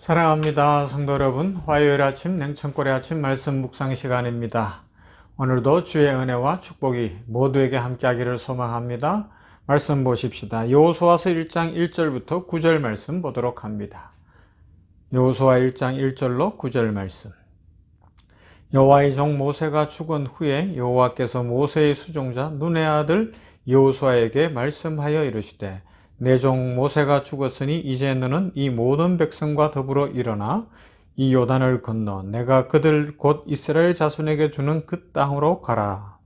사랑합니다. 성도 여러분, 화요일 아침 냉천골의 아침 말씀 묵상 시간입니다. 오늘도 주의 은혜와 축복이 모두에게 함께하기를 소망합니다. 말씀 보십시다. 여호수아서 1장 1절부터 9절 말씀 보도록 합니다. 여호수아 1장 1절로 9절 말씀. 여호와의 종 모세가 죽은 후에 여호와께서 모세의 수종자 눈의 아들 여호수아에게 말씀하여 이르시되 내 종 모세가 죽었으니 이제 너는 이 모든 백성과 더불어 일어나 이 요단을 건너 내가 그들 곧 이스라엘 자손에게 주는 그 땅으로 가라.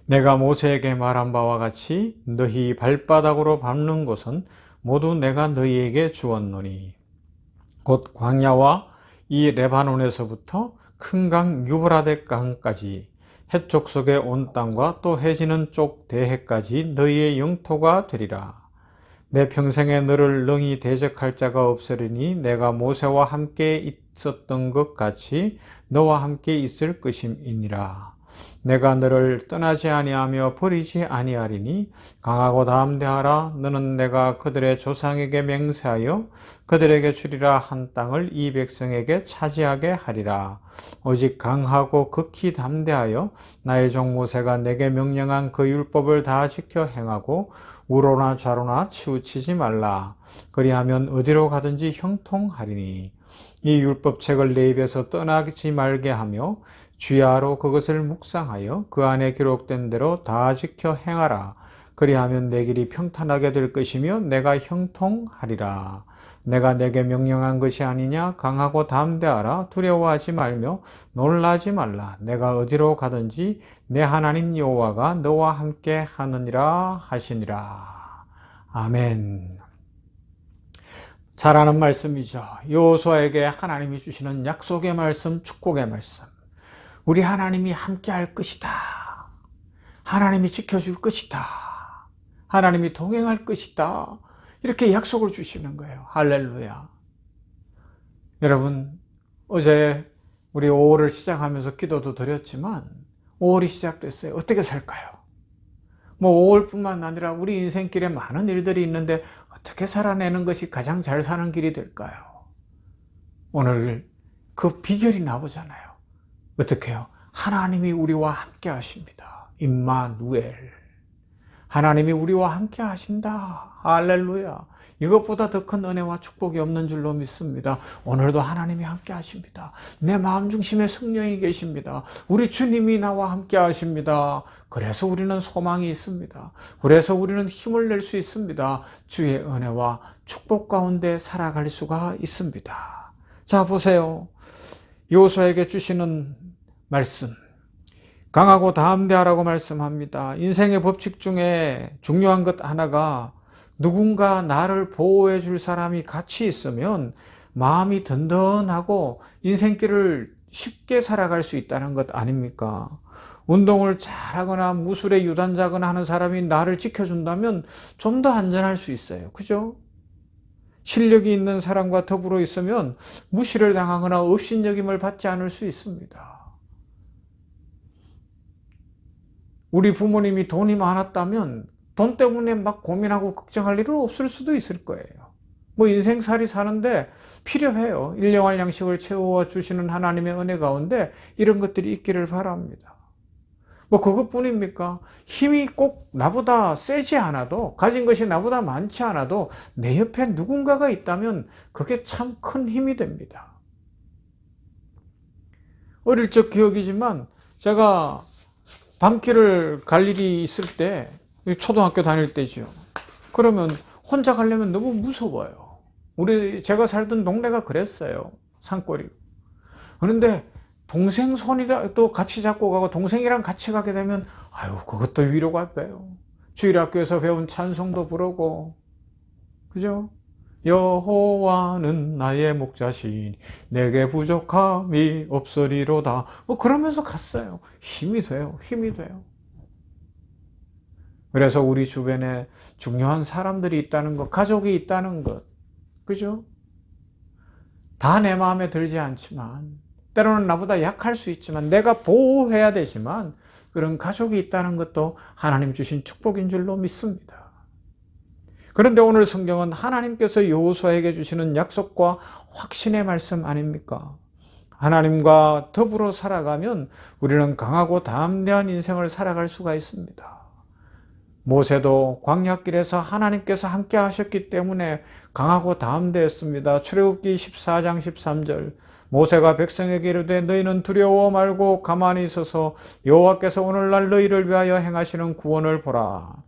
내가 모세에게 말한 바와 같이 너희 발바닥으로 밟는 곳은 모두 내가 너희에게 주었노니 곧 광야와 이 레바논에서부터 큰 강 유브라데 강까지 해쪽 속의 온 땅과 또 해지는 쪽 대해까지 너희의 영토가 되리라. 내 평생에 너를 능히 대적할 자가 없으리니 내가 모세와 함께 있었던 것 같이 너와 함께 있을 것임이니라. 내가 너를 떠나지 아니하며 버리지 아니하리니 강하고 담대하라. 너는 내가 그들의 조상에게 맹세하여 그들에게 주리라 한 땅을 이 백성에게 차지하게 하리라. 오직 강하고 극히 담대하여 나의 종 모세가 내게 명령한 그 율법을 다 지켜 행하고 우로나 좌로나 치우치지 말라. 그리하면 어디로 가든지 형통하리니 이 율법책을 내 입에서 떠나지 말게 하며 주야로 그것을 묵상하여 그 안에 기록된 대로 다 지켜 행하라. 그리하면 내 길이 평탄하게 될 것이며 내가 형통하리라. 내가 내게 명령한 것이 아니냐? 강하고 담대하라. 두려워하지 말며 놀라지 말라. 내가 어디로 가든지 내 하나님 여호와가 너와 함께 하느니라 하시니라. 아멘. 잘 아는 말씀이죠. 여호수아에게 하나님이 주시는 약속의 말씀, 축복의 말씀. 우리 하나님이 함께 할 것이다. 하나님이 지켜줄 것이다. 하나님이 동행할 것이다. 이렇게 약속을 주시는 거예요. 할렐루야. 여러분, 어제 우리 5월을 시작하면서 기도도 드렸지만 5월이 시작됐어요. 어떻게 살까요? 5월뿐만 아니라 우리 인생길에 많은 일들이 있는데 어떻게 살아내는 것이 가장 잘 사는 길이 될까요? 오늘 그 비결이 나오잖아요. 어떻게 해요? 하나님이 우리와 함께 하십니다. 임마누엘. 하나님이 우리와 함께 하신다. 할렐루야. 이것보다 더 큰 은혜와 축복이 없는 줄로 믿습니다. 오늘도 하나님이 함께 하십니다. 내 마음 중심에 성령이 계십니다. 우리 주님이 나와 함께 하십니다. 그래서 우리는 소망이 있습니다. 그래서 우리는 힘을 낼 수 있습니다. 주의 은혜와 축복 가운데 살아갈 수가 있습니다. 자, 보세요. 여호수아에게 주시는 말씀. 강하고 담대하라고 말씀합니다. 인생의 법칙 중에 중요한 것 하나가 누군가 나를 보호해 줄 사람이 같이 있으면 마음이 든든하고 인생길을 쉽게 살아갈 수 있다는 것 아닙니까? 운동을 잘하거나 무술에 유단자거나 하는 사람이 나를 지켜준다면 좀 더 안전할 수 있어요. 그죠? 실력이 있는 사람과 더불어 있으면 무시를 당하거나 업신여김을 받지 않을 수 있습니다. 우리 부모님이 돈이 많았다면 돈 때문에 막 고민하고 걱정할 일은 없을 수도 있을 거예요. 인생살이 사는데 필요해요. 일용할 양식을 채워주시는 하나님의 은혜 가운데 이런 것들이 있기를 바랍니다. 그것뿐입니까? 힘이 꼭 나보다 세지 않아도, 가진 것이 나보다 많지 않아도 내 옆에 누군가가 있다면 그게 참 큰 힘이 됩니다. 어릴 적 기억이지만 제가 밤길을 갈 일이 있을 때, 초등학교 다닐 때죠. 그러면 혼자 가려면 너무 무서워요. 제가 살던 동네가 그랬어요. 산골이고. 그런데 동생 손이라도 같이 잡고 가고 동생이랑 같이 가게 되면 그것도 위로가 돼요. 주일학교에서 배운 찬송도 부르고, 그죠? 여호와는 나의 목자시니 내게 부족함이 없으리로다. 그러면서 갔어요. 힘이 돼요. 힘이 돼요. 그래서 우리 주변에 중요한 사람들이 있다는 것, 가족이 있다는 것, 그죠? 다 내 마음에 들지 않지만, 때로는 나보다 약할 수 있지만, 내가 보호해야 되지만, 그런 가족이 있다는 것도 하나님 주신 축복인 줄로 믿습니다. 그런데 오늘 성경은 하나님께서 여호수아에게 주시는 약속과 확신의 말씀 아닙니까? 하나님과 더불어 살아가면 우리는 강하고 담대한 인생을 살아갈 수가 있습니다. 모세도 광야길에서 하나님께서 함께 하셨기 때문에 강하고 담대했습니다. 출애굽기 14장 13절, 모세가 백성에게 이르되 너희는 두려워 말고 가만히 있어서 여호와께서 오늘날 너희를 위하여 행하시는 구원을 보라.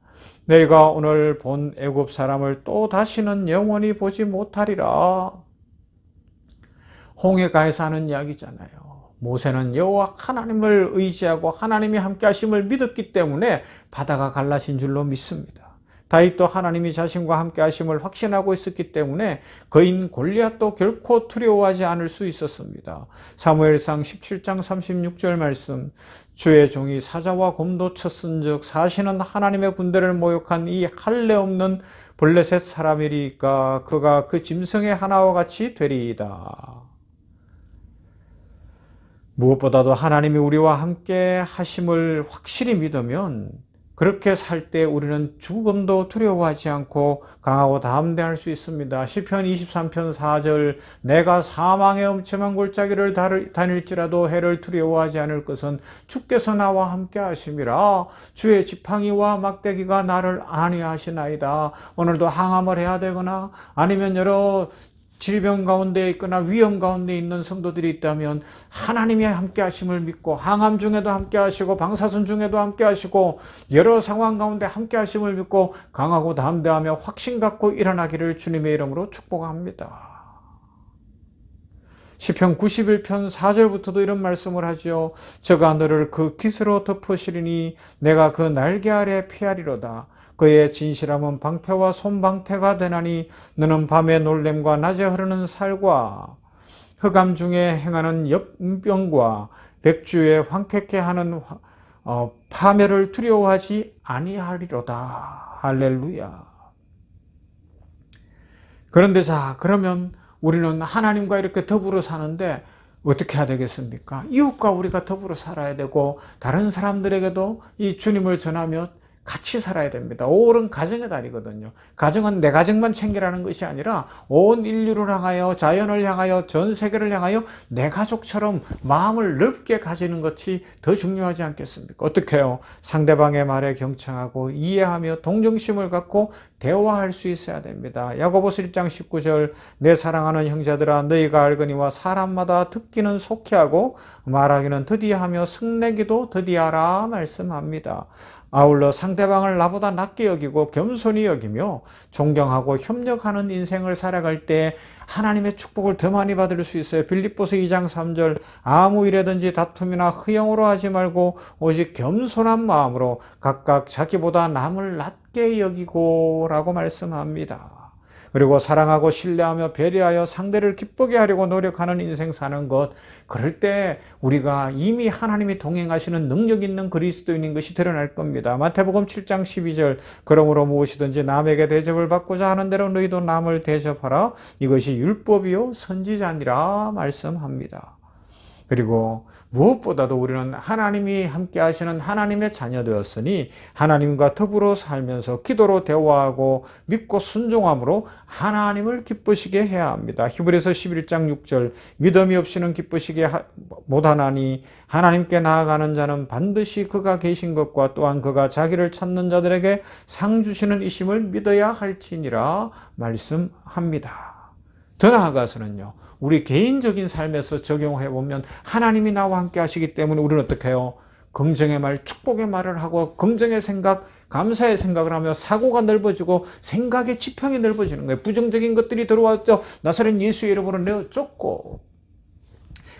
너희가 오늘 본 애굽 사람을 또 다시는 영원히 보지 못하리라. 홍해가에서 하는 이야기잖아요. 모세는 여호와 하나님을 의지하고 하나님이 함께 하심을 믿었기 때문에 바다가 갈라진 줄로 믿습니다. 다윗도 하나님이 자신과 함께 하심을 확신하고 있었기 때문에 거인 골리앗도 결코 두려워하지 않을 수 있었습니다. 사무엘상 17장 36절 말씀, 주의 종이 사자와 곰도 쳤은즉 사시는 하나님의 군대를 모욕한 이 할례 없는 블레셋 사람이리까 그가 그 짐승의 하나와 같이 되리이다. 무엇보다도 하나님이 우리와 함께 하심을 확실히 믿으면 그렇게 살 때 우리는 죽음도 두려워하지 않고 강하고 담대할 수 있습니다. 시편 23편 4절, 내가 사망의 엄청난 골짜기를 다닐지라도 해를 두려워하지 않을 것은 주께서 나와 함께 하심이라. 주의 지팡이와 막대기가 나를 안위하시나이다. 오늘도 항암을 해야 되거나 아니면 여러 질병 가운데 있거나 위험 가운데 있는 성도들이 있다면 하나님이 함께 하심을 믿고 항암 중에도 함께 하시고 방사선 중에도 함께 하시고 여러 상황 가운데 함께 하심을 믿고 강하고 담대하며 확신 갖고 일어나기를 주님의 이름으로 축복합니다. 시편 91편 4절부터도 이런 말씀을 하죠. 저가 너를 그 깃으로 덮으시리니 내가 그 날개 아래 피하리로다. 그의 진실함은 방패와 손방패가 되나니 너는 밤의 놀램과 낮에 흐르는 살과 흑암 중에 행하는 역병과 백주에 황폐케 하는 파멸을 두려워하지 아니하리로다. 할렐루야. 그런데 그러면 우리는 하나님과 이렇게 더불어 사는데 어떻게 해야 되겠습니까? 이웃과 우리가 더불어 살아야 되고 다른 사람들에게도 이 주님을 전하며 같이 살아야 됩니다. 옳은 가정의 달이거든요. 가정은 내 가정만 챙기라는 것이 아니라 온 인류를 향하여, 자연을 향하여, 전 세계를 향하여 내 가족처럼 마음을 넓게 가지는 것이 더 중요하지 않겠습니까? 어떻게 해요? 상대방의 말에 경청하고 이해하며 동정심을 갖고 대화할 수 있어야 됩니다. 야고보서 1장 19절, 내 사랑하는 형제들아 너희가 알거니와 사람마다 듣기는 속히 하고 말하기는 더디하며 승내기도 더디하라 말씀합니다. 아울러 상대방을 나보다 낮게 여기고 겸손히 여기며 존경하고 협력하는 인생을 살아갈 때 하나님의 축복을 더 많이 받을 수 있어요. 빌립보서 2장 3절, 아무 일에든지 다툼이나 흐영으로 하지 말고 오직 겸손한 마음으로 각각 자기보다 남을 낮게 여기고 라고 말씀합니다. 그리고 사랑하고 신뢰하며 배려하여 상대를 기쁘게 하려고 노력하는 인생 사는 것, 그럴 때 우리가 이미 하나님이 동행하시는 능력 있는 그리스도인인 것이 드러날 겁니다. 마태복음 7장 12절, 그러므로 무엇이든지 남에게 대접을 받고자 하는 대로 너희도 남을 대접하라. 이것이 율법이요 선지자니라 말씀합니다. 그리고 무엇보다도 우리는 하나님이 함께 하시는 하나님의 자녀 되었으니 하나님과 더불어 살면서 기도로 대화하고 믿고 순종함으로 하나님을 기쁘시게 해야 합니다. 히브리서 11장 6절, 믿음이 없이는 기쁘시게 못하나니 하나님께 나아가는 자는 반드시 그가 계신 것과 또한 그가 자기를 찾는 자들에게 상 주시는 이심을 믿어야 할지니라 말씀합니다. 더 나아가서는요, 우리 개인적인 삶에서 적용해 보면 하나님이 나와 함께 하시기 때문에 우리는 어떻게 해요? 긍정의 말, 축복의 말을 하고 긍정의 생각, 감사의 생각을 하며 사고가 넓어지고 생각의 지평이 넓어지는 거예요. 부정적인 것들이 들어와도 나사렛 예수의 이름으로 내어 쫓고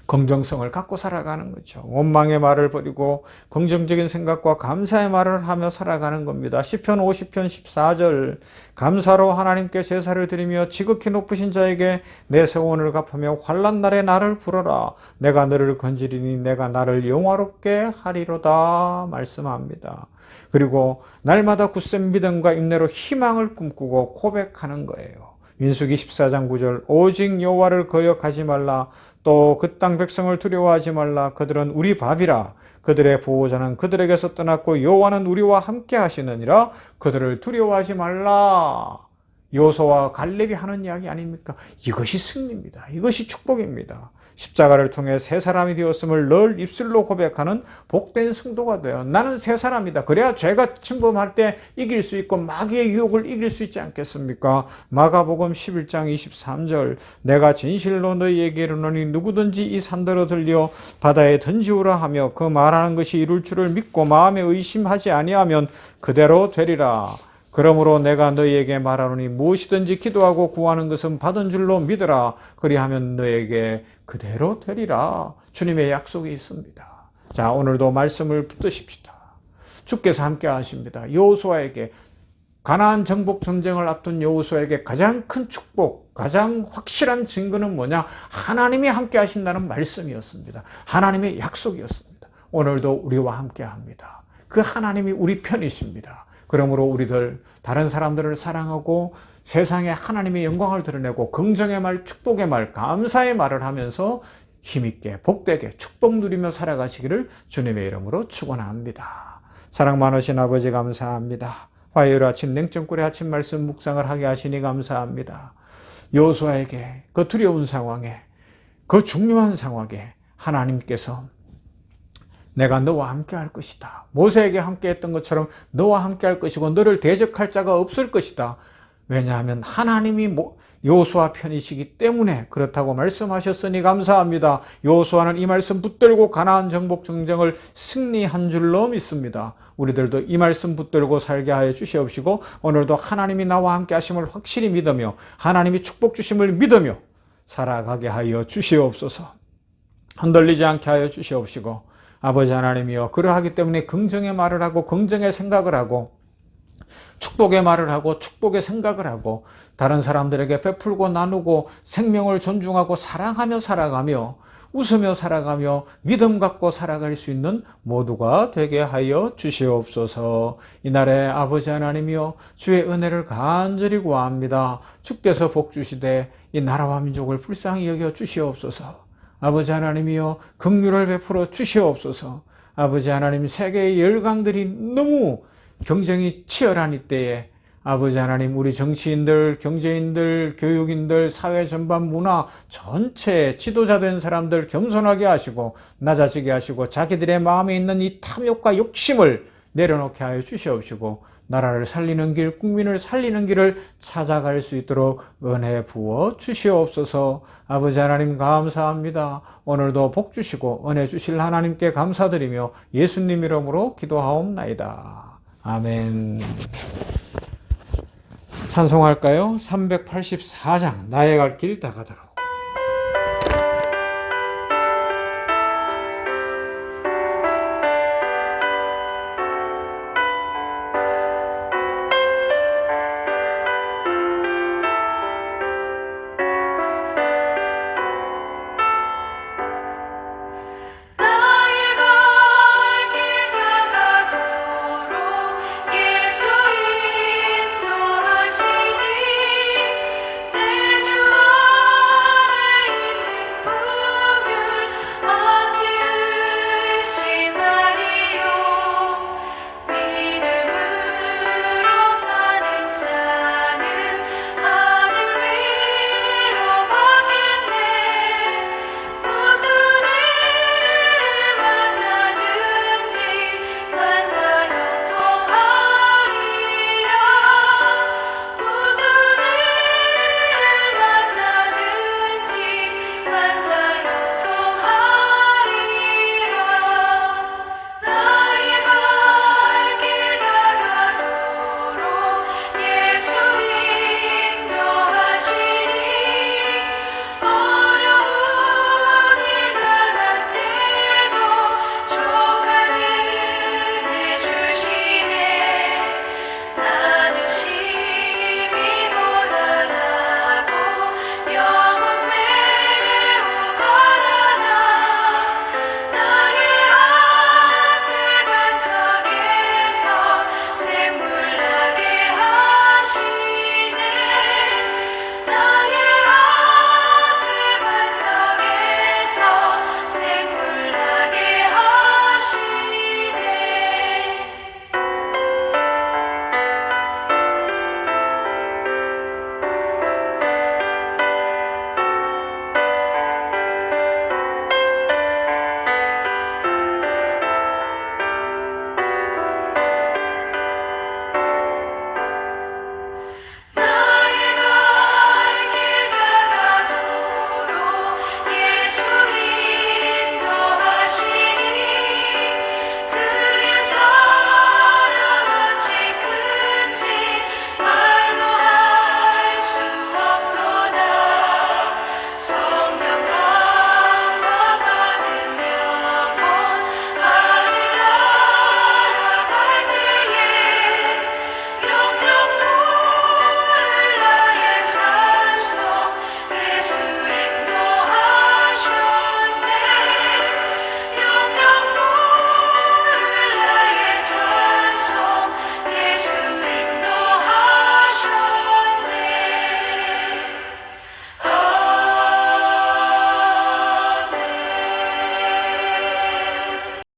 긍정성을 갖고 살아가는 거죠. 원망의 말을 버리고 긍정적인 생각과 감사의 말을 하며 살아가는 겁니다. 시편 50편 14절, 감사로 하나님께 제사를 드리며 지극히 높으신 자에게 내 세원을 갚으며 환난 날에 나를 부르라. 내가 너를 건지리니 내가 나를 영화롭게 하리로다 말씀합니다. 그리고 날마다 굳센 믿음과 인내로 희망을 꿈꾸고 고백하는 거예요. 민수기 14장 9절, 오직 여호와를 거역하지 말라. 또 그 땅 백성을 두려워하지 말라. 그들은 우리 밥이라. 그들의 보호자는 그들에게서 떠났고 여호와는 우리와 함께 하시느니라. 그들을 두려워하지 말라. 여호수아와 갈렙이 하는 이야기 아닙니까? 이것이 승리입니다. 이것이 축복입니다. 십자가를 통해 새 사람이 되었음을 늘 입술로 고백하는 복된 성도가 되어 나는 새 사람이다. 그래야 죄가 침범할 때 이길 수 있고 마귀의 유혹을 이길 수 있지 않겠습니까? 마가복음 11장 23절 내가 진실로 너희에게 이르노니 누구든지 이 산더러 들려 바다에 던지우라 하며 그 말하는 것이 이룰 줄을 믿고 마음에 의심하지 아니하면 그대로 되리라. 그러므로 내가 너희에게 말하노니 무엇이든지 기도하고 구하는 것은 받은 줄로 믿으라. 그리하면 너희에게 그대로 되리라. 주님의 약속이 있습니다. 자, 오늘도 말씀을 붙드십시다. 주께서 함께 하십니다. 여호수아에게 가나안 정복 전쟁을 앞둔 여호수아에게 가장 큰 축복, 가장 확실한 증거는 뭐냐? 하나님이 함께 하신다는 말씀이었습니다. 하나님의 약속이었습니다. 오늘도 우리와 함께 합니다. 그 하나님이 우리 편이십니다. 그러므로 우리들 다른 사람들을 사랑하고 세상에 하나님의 영광을 드러내고 긍정의 말, 축복의 말, 감사의 말을 하면서 힘있게 복되게 축복 누리며 살아가시기를 주님의 이름으로 축원합니다. 사랑 많으신 아버지 감사합니다. 화요일 아침 냉정꿀의 아침 말씀 묵상을 하게 하시니 감사합니다. 여호수아에게 그 두려운 상황에 그 중요한 상황에 하나님께서 내가 너와 함께 할 것이다. 모세에게 함께 했던 것처럼 너와 함께 할 것이고 너를 대적할 자가 없을 것이다. 왜냐하면 하나님이 여호수아 편이시기 때문에 그렇다고 말씀하셨으니 감사합니다. 여호수아는 이 말씀 붙들고 가나안 정복 전쟁을 승리한 줄로 믿습니다. 우리들도 이 말씀 붙들고 살게 하여 주시옵시고 오늘도 하나님이 나와 함께 하심을 확실히 믿으며 하나님이 축복 주심을 믿으며 살아가게 하여 주시옵소서. 흔들리지 않게 하여 주시옵시고 아버지 하나님이여 그러하기 때문에 긍정의 말을 하고 긍정의 생각을 하고 축복의 말을 하고 축복의 생각을 하고 다른 사람들에게 베풀고 나누고 생명을 존중하고 사랑하며 살아가며 웃으며 살아가며 믿음 갖고 살아갈 수 있는 모두가 되게 하여 주시옵소서. 이날에 아버지 하나님이여 주의 은혜를 간절히 구합니다. 주께서 복 주시되 이 나라와 민족을 불쌍히 여겨 주시옵소서. 아버지 하나님이여 긍휼을 베풀어 주시옵소서. 아버지 하나님 세계의 열강들이 너무 경쟁이 치열한 이때에 아버지 하나님 우리 정치인들, 경제인들, 교육인들, 사회 전반 문화 전체 지도자된 사람들 겸손하게 하시고 낮아지게 하시고 자기들의 마음에 있는 이 탐욕과 욕심을 내려놓게 하여 주시옵시고 나라를 살리는 길, 국민을 살리는 길을 찾아갈 수 있도록 은혜 부어 주시옵소서. 아버지 하나님 감사합니다. 오늘도 복 주시고 은혜 주실 하나님께 감사드리며 예수님 이름으로 기도하옵나이다. 아멘. 찬송할까요? 384장 나의 갈 길 다가도록.